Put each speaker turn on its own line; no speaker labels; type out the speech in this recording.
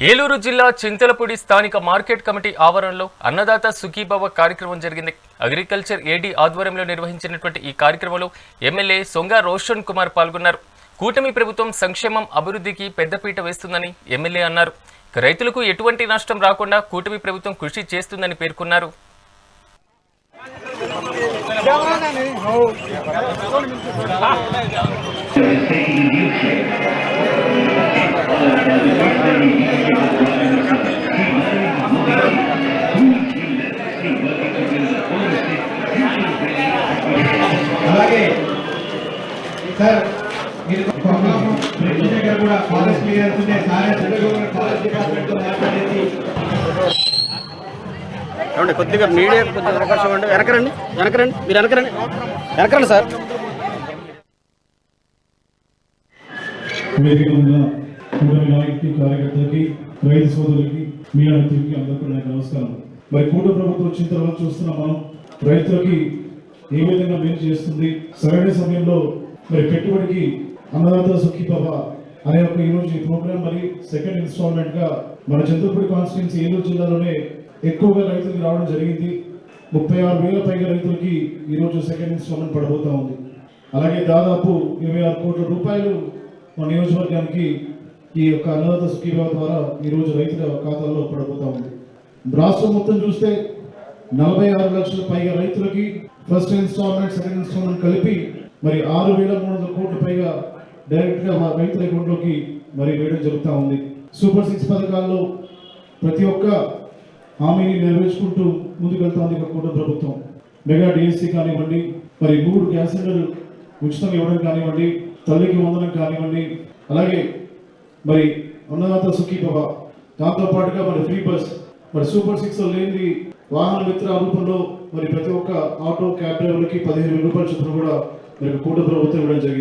ఏలూరు జిల్లా చింతలపూడి స్థానిక market committee ఆవరణలో అన్నదాత సుఖీభవ కార్యక్రమం జరిగింది. అగ్రికల్చర్ ఏడీ ఆధ్వర్యంలో నిర్వహించినటువంటి ఈ కార్యక్రమంలో ఎమ్మెల్యే సొంగ రోషన్ కుమార్ పాల్గొన్నారు. కూటమి ప్రభుత్వం సంక్షేమం అభివృద్ధికి పెద్దపీట వేస్తుందని ఎమ్మెల్యే అన్నారు. రైతులకు ఎటువంటి నష్టం రాకుండా కూటమి ప్రభుత్వం కృషి చేస్తుందని పేర్కొన్నారు.
అలాగే సార్ మీరు బ్రిడ్జ్ దగ్గర కూడా ఫారెస్ట్ క్లియర్స్ ఉంటే ఫారెస్ట్ డిపార్ట్మెంట్తో మాట్లాడేసి
ఏమండి కొద్దిగా మీడియా కొద్దిగా అవకాశం ఇవ్వండి. వెనకరండి మీరు వెనకరండి సార్.
వేదిక ఉన్న కూటమి నాయకులకి, కార్యకర్తలకి, రైతు సోదరులకి, మీడియా మిత్రులకి అందరికీ నాకు నమస్కారం. మరి కూటమి ప్రభుత్వం వచ్చిన తర్వాత చూస్తున్నాం మనం రైతులకి ఏ విధంగా మేలు చేస్తుంది. సరైన సమయంలో మరి పెట్టుబడికి అన్నదాత సుఖీభవ అనే ఒక ఈరోజు ఈ ప్రోగ్రామ్ మరి సెకండ్ ఇన్స్టాల్మెంట్ గా మన చింతలపూడి కాన్స్టిట్యున్సీ ఏలూరు జిల్లాలోనే ఎక్కువగా రైతులకి రావడం జరిగింది. 36,000 పైగా రైతులకి ఈరోజు సెకండ్ ఇన్స్టాల్మెంట్ పడబోతా ఉంది. అలాగే దాదాపు 26 కోట్ల రూపాయలు మన నియోజకవర్గానికి ఈ యొక్క అన్నదాత సుఖీభవ ద్వారా ఈరోజు రైతుల ఖాతాల్లో పడబోతా ఉంది. రాష్ట్రం మొత్తం చూస్తే 46 లక్షల పైగా రైతులకి ఫస్ట్ ఇన్స్టాల్మెంట్, సెకండ్ ఇన్స్టాల్మెంట్ కలిపి మరి 6,300 కోట్ల పైగా డైరెక్ట్ గా రైతుల అకౌంట్లోకి మరి వేయడం జరుగుతూ ఉంది. సూపర్ 6 పథకాల్లో ప్రతి ఒక్క హామీని నెరవేర్చుకుంటూ ముందుకు వెళ్తా ఉంది కూటమి ప్రభుత్వం. మెగా డిఎస్సీ కానివ్వండి, మరి 3 గ్యాస్ సిలిండర్లు ఉచితంగా ఇవ్వడం కానివ్వండి, తల్లికి వందనం కానివ్వండి, అలాగే మరి అన్నదాత సుఖీభవ, దాంతో పాటుగా మరి ఫ్రీ బస్, మరి సూపర్ 6 లేని వాహన మిత్ర రూపంలో మరి ప్రతి ఒక్క ఆటో క్యాబ్ డ్రైవర్లకి 15,000 రూపాయల చొప్పున కూడా మరి కూటమి ప్రభుత్వం ఇవ్వడం జరిగింది.